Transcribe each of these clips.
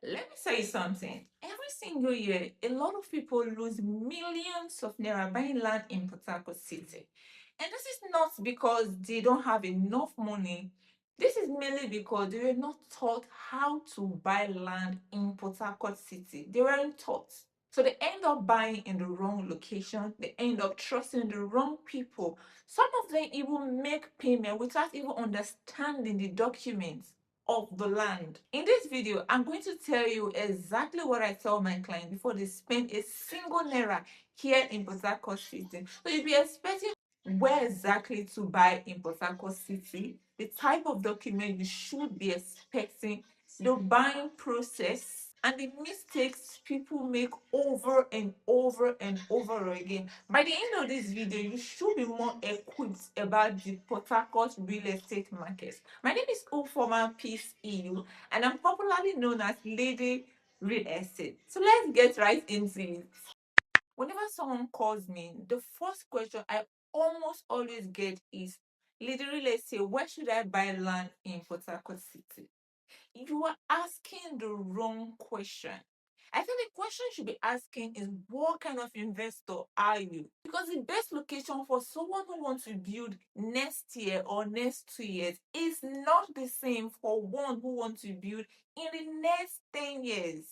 Let me tell you something. Every single year, a lot of people lose millions of naira buying land in Port Harcourt City. And this is not because they don't have enough money. This is mainly because they were not taught how to buy land in Port Harcourt City. They weren't taught. So they end up buying in the wrong location. They end up trusting the wrong people. Some of them even make payment without even understanding the documents of the land. In this video, I'm going to tell you exactly what I tell my clients before they spend a single naira here in Port Harcourt City. So you'll be expecting where exactly to buy in Port Harcourt City, the type of document you should be expecting, the buying process, and the mistakes people make over and over and over again. By the end of this video, you should be more equipped about the Port Harcourt real estate market. My name is Ufoma Peace EU, and I'm popularly known as Lady Real Estate. So let's get right into it. Whenever someone calls me, the first question I almost always get is, Lady Real Estate, where should I buy land in Port Harcourt City? You are asking the wrong question. I think the question you should be asking is, what kind of investor are you? Because the best location for someone who wants to build next year or next 2 years is not the same for one who wants to build in the next 10 years.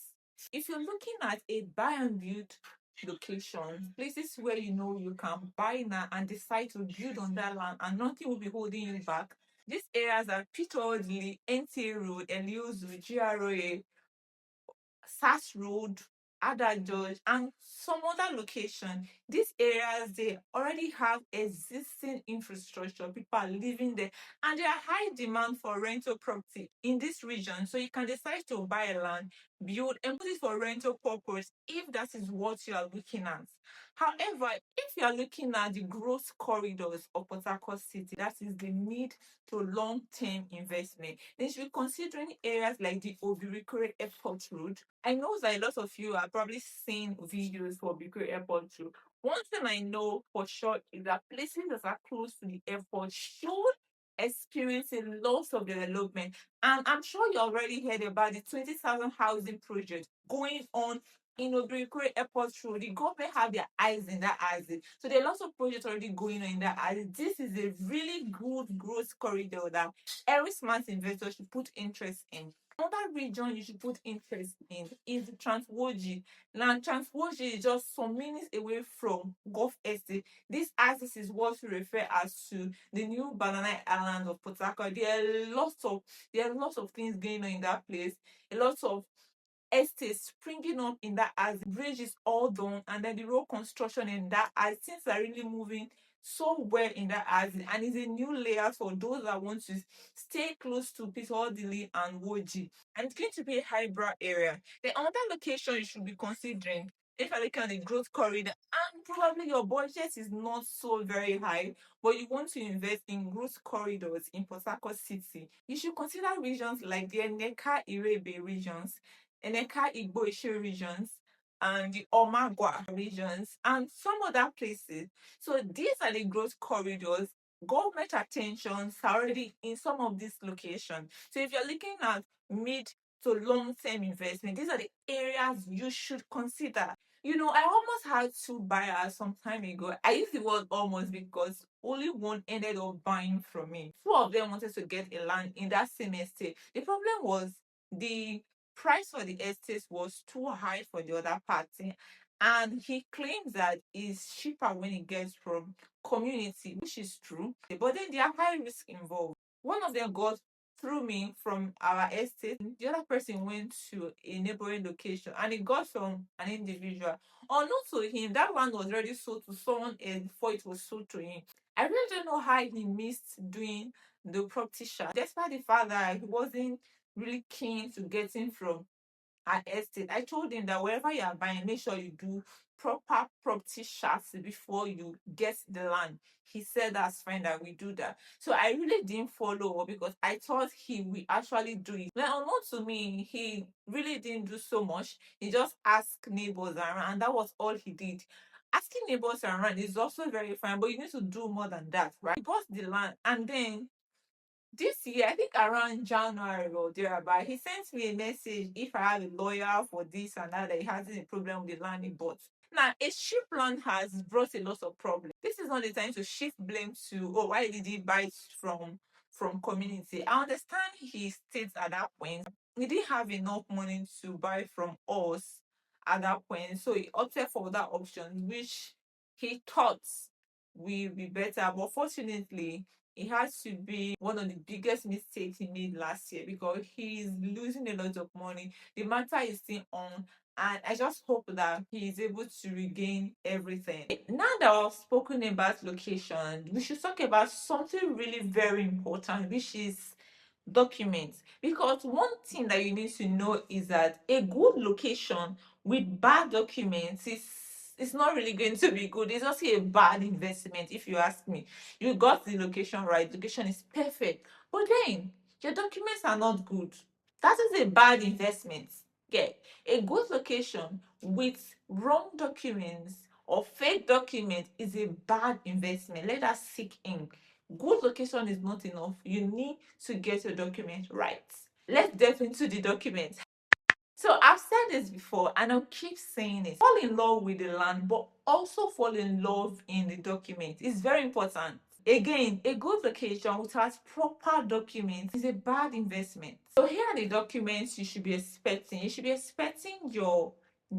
If you're looking at a buy and build location, places where you know you can buy now and decide to build on that land and nothing will be holding you back, these areas are Peter Audley, NTA Road, Eliozu, GROA, SAS Road, Ada George, and some other location. These areas they already have existing infrastructure. People are living there, and there are high demand for rental property in this region. So you can decide to buy a land, build, and put it for rental purpose if that is what you are looking at. However, if you are looking at the growth corridors of Port Harcourt City, that is the mid to long term investment, then you should be considering areas like the Obirikore Airport Road. I know that a lot of you are probably seeing videos for Obirikore Airport Road. One thing I know for sure is that places that are close to the airport should experience a lot of development. And I'm sure you already heard about the 20,000 housing project going on in Obirikore Airport Road. The government have their eyes in that asset. So there are lots of projects already going on in that asset. This is a really good growth corridor that every smart investor should put interest in. Another region you should put interest in is the Transwoji. Now, Transwoji is just some minutes away from Gulf Estate. This axis is what we refer as to the new Banana Island of Port Harcourt. There are lots of things going on in that place. A lot of estates springing up in that as the bridge is all done and then the road construction in that as things are really moving so well in that as and it's a new layer for those that want to stay close to Peter Odili and Woji, and it's going to be a highbrow area. The another location you should be considering if you're looking at the growth corridor and probably your budget is not so very high but you want to invest in growth corridors in Port Harcourt City, you should consider regions like the Eneka Irebe regions, Eneka Igbo regions, and the Omagwa regions, and some other places. So these are the growth corridors. Government attentions are already in some of these locations. So if you're looking at mid to long term investment, these are the areas you should consider. I almost had two buyers some time ago. I use the word almost because only one ended up buying from me. Two of them wanted to get a land in that same estate. The problem was the price for the estate was too high for the other party. And he claims that it's cheaper when it gets from community, which is true. But then there are high risk involved. One of them got through me from our estate. The other person went to a neighboring location and it got from an individual. Unknown to him, that land was already sold to someone else before it was sold to him. I really don't know how he missed doing the property share, despite the fact that he wasn't really keen to getting from our estate. I told him that wherever you are buying, make sure you do proper property charts before you get the land. He said that's fine that we do that. So I really didn't follow up because I thought he will actually do it. Then unknown to me, he really didn't do so much. He just asked neighbors around, and that was all he did. Asking neighbors around is also very fine, but you need to do more than that, right? He bought the land and then This year, I think around January or thereabout, he sent me a message if I have a lawyer for this and that he has a problem with the land he bought. Now, a cheap land has brought a lot of problems. This is not the time to shift blame to, oh, why did he buy it from community? I understand he states at that point he didn't have enough money to buy from us at that point, so he opted for that option, which he thought will be better. But fortunately, it has to be one of the biggest mistakes he made last year because he's losing a lot of money. The matter is still on, and I just hope that he is able to regain everything. Now that I've spoken about location, we should talk about something really very important, which is documents. Because one thing that you need to know is that a good location with bad documents is it's not really going to be good. It's also a bad investment, if you ask me. You got the location right, location is perfect, but then your documents are not good. That is a bad investment. Yeah, a good location with wrong documents or fake documents is a bad investment. Let us seek in. Good location is not enough. You need to get your document right. Let's delve into the document. So I've said this before and I'll keep saying it. Fall in love with the land, but also fall in love in the document. It's very important. Again, a good location without proper documents is a bad investment. So here are the documents you should be expecting. You should be expecting your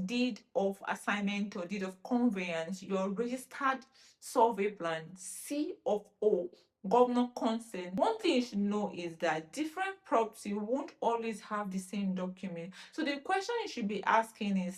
deed of assignment or deed of conveyance, your registered survey plan, C of O, governor consent. One thing you should know is that different property won't always have the same document. So the question you should be asking is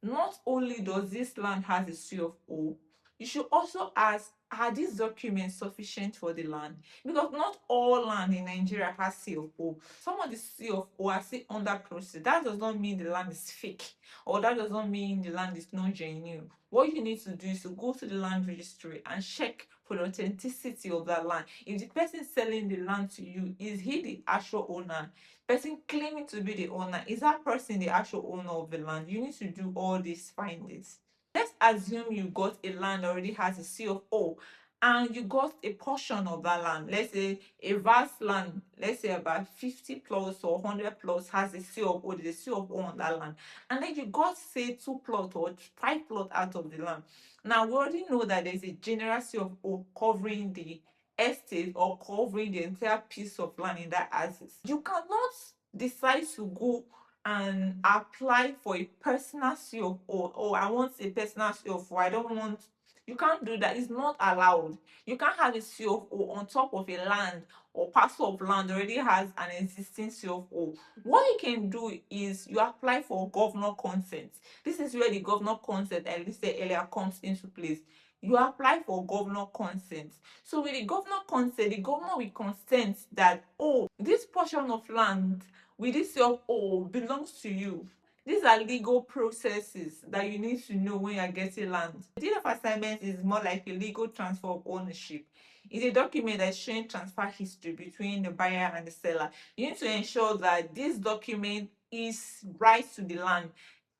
not only does this land has a C of O, you should also ask, are these documents sufficient for the land? Because not all land in Nigeria has C of O. Some of the C of O are still under process. That does not mean the land is fake, or that does not mean the land is not genuine. What you need to do is to go to the land registry and check for the authenticity of that land. If the person selling the land to you, is he the actual owner? Person claiming to be the owner, is that person the actual owner of the land? You need to do all these findings. Let's assume you got a land already has a C of O and you got a portion of that land. Let's say a vast land, let's say about 50 plus or 100 plus has a C of O, there's a C of O on that land. And then you got say 2 plot or 5 plot out of the land. Now we already know that there's a general C of O covering the estate or covering the entire piece of land in that axis. You cannot decide to go and apply for a personal CO. Oh, I want a personal CO. I don't want. You can't do that. It's not allowed. You can't have a CFO on top of a land or parcel of land already has an existing CFO. What you can do is you apply for governor consent. This is where the governor consent I listed earlier comes into place. You apply for governor consent. So with the governor consent, the governor will consent that, oh, this portion of land with this your all belongs to you. These are legal processes that you need to know when you're getting land. The deed of assignment is more like a legal transfer of ownership. It's a document that's showing transfer history between the buyer and the seller. You need to ensure that this document is right to the land.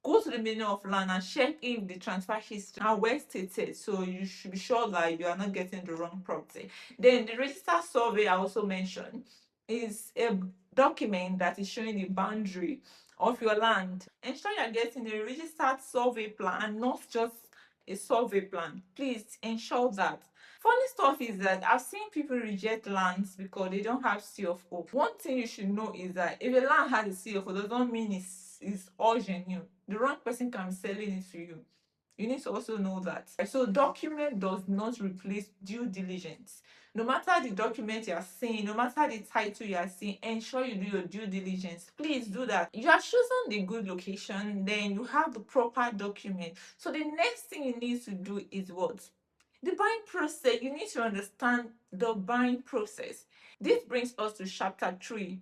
Go to the meaning of land and check if the transfer history are well stated. So you should be sure that you are not getting the wrong property. Then the register survey I also mentioned is a document that is showing the boundary of your land. Ensure you're getting a registered survey plan and not just a survey plan. Please ensure that. Funny stuff is that I've seen people reject lands because they don't have C of O. One thing you should know is that if a land has a C of O, does not mean it's all genuine. The wrong person can be selling it to you. You need to also know that. So document does not replace due diligence. No matter the document you are seeing, no matter the title you are seeing, ensure you do your due diligence. Please do that. You are choosing the good location, then you have the proper document. So the next thing you need to do is what? The buying process. You need to understand the buying process. This brings us to chapter 3.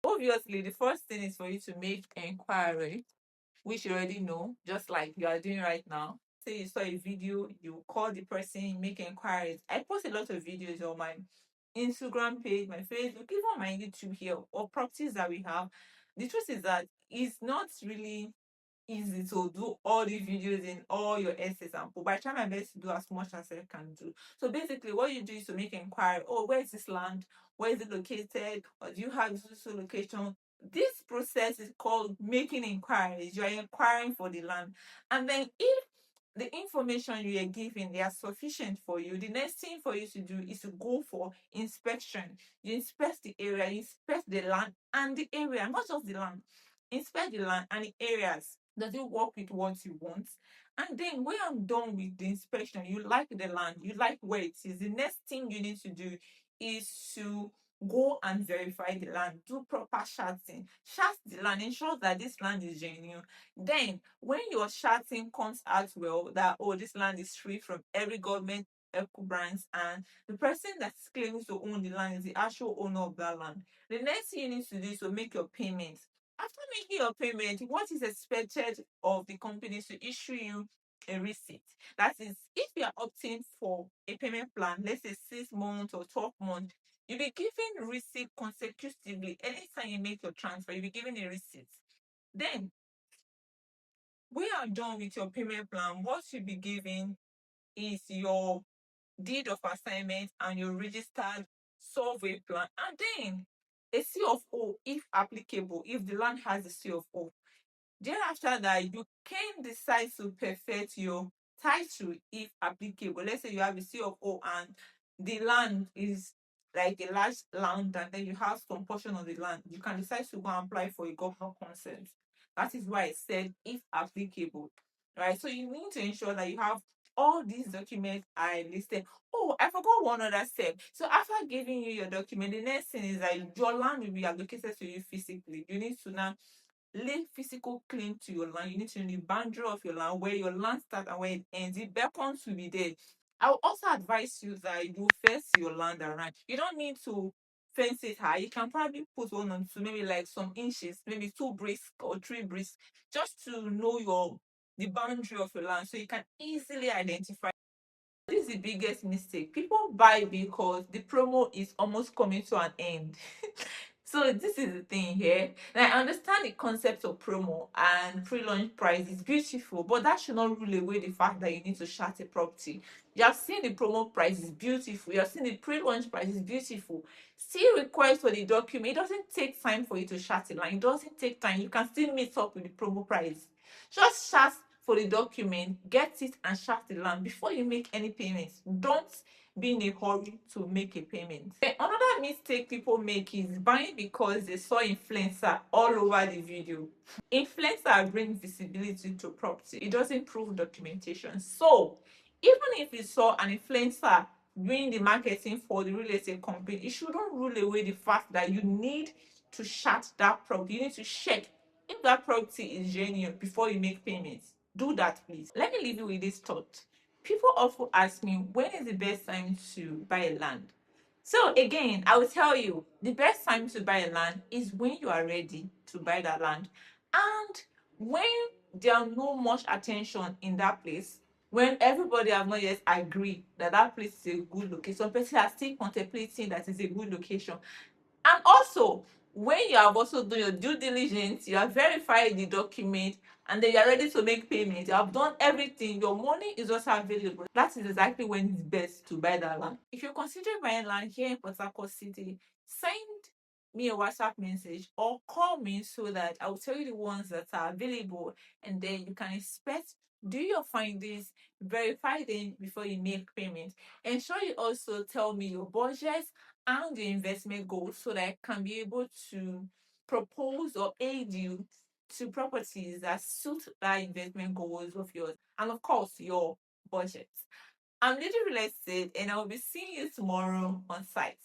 Obviously, the first thing is for you to make inquiry, which you already know, just like you are doing right now. Say you saw a video, you call the person, make inquiries. I post a lot of videos on my Instagram page, my Facebook, even on my YouTube here, or properties that we have. The truth is that it's not really easy to do all the videos in all your essays and but I try my best to do as much as I can do. So basically what you do is to make inquiry. Oh, where is this land? Where is it located? Or do you have this location? This process is called making inquiries. You are inquiring for the land. And then if the information you are given they are sufficient for you, the next thing for you to do is to go for inspection. You inspect the area, you inspect the land and the area, not just the land. Inspect the land and the areas. Does it work with what you want? And then when I'm done with the inspection, you like the land, you like where it is. The next thing you need to do is to go and verify the land, do proper charting, chart the land, ensure that this land is genuine. Then, when your charting comes out well, that oh, this land is free from every government eco brands, and the person that claims to own the land is the actual owner of that land. The next thing you need to do is to make your payments. After making your payment, what is expected of the company is to issue you a receipt. That is, if you are opting for a payment plan, let's say 6 months or 12 months, you'll be given receipt consecutively. Anytime you make your transfer, you'll be given a receipt. Then, when you are done with your payment plan, what you'll be given is your deed of assignment and your registered survey plan, and then a C of O if applicable, if the land has a C of O. Thereafter that you can decide to perfect your title if applicable. Let's say you have a C of O and the land is like a large land and then you have some portion of the land. You can decide to go and apply for a government consent. That is why I said if applicable. Right. So you need to ensure that you have all these documents I listed. Oh, I forgot one other step. So after giving you your document, the next thing is that your land will be allocated to you physically. You need to now lay physical claim to your land. You need to know the boundary of your land, where your land starts and where it ends. The beacons will be there. I will also advise you that you fence your land around. You don't need to fence it high. You can probably put one on two, maybe like some inches, maybe 2 bricks or 3 bricks, just to know your the boundary of your land, so you can easily identify. This is the biggest mistake. People buy because the promo is almost coming to an end. So this is the thing here. And I understand the concept of promo and pre-launch price is beautiful, but that should not rule away the fact that you need to chart a property. You have seen the promo price is beautiful. You have seen the pre-launch price is beautiful. Still request for the document. It doesn't take time for you to chart a line. It doesn't take time. You can still meet up with the promo price. Just chart for the document, get it and chart the land before you make any payments. Don't be in a hurry to make a payment. Then another mistake people make is buying because they saw influencer all over the video. Influencer bring visibility to property. It doesn't prove documentation. So even if you saw an influencer doing the marketing for the real estate company, it shouldn't rule away the fact that you need to chart that property. You need to check if that property is genuine before you make payments. Do that, please. Let me leave you with this thought. People often ask me, when is the best time to buy a land? So again, I will tell you, the best time to buy a land is when you are ready to buy that land. And when there are no much attention in that place, when everybody have not yet agreed that that place is a good location, some people are still contemplating that it's a good location, and also, when you have also done your due diligence, you have verified the document, and then you are ready to make payment, you have done everything, your money is also available. That is exactly when it's best to buy that land. If you're considering buying land here in Port Harcourt City, send me a WhatsApp message or call me so that I will tell you the ones that are available, and then you can expect, do your findings, verify them before you make payment. Ensure you also tell me your budget and your investment goals so that I can be able to propose or aid you to properties that suit that investment goals of yours and of course your budget. I'm Lady Real Estate and I will be seeing you tomorrow on site.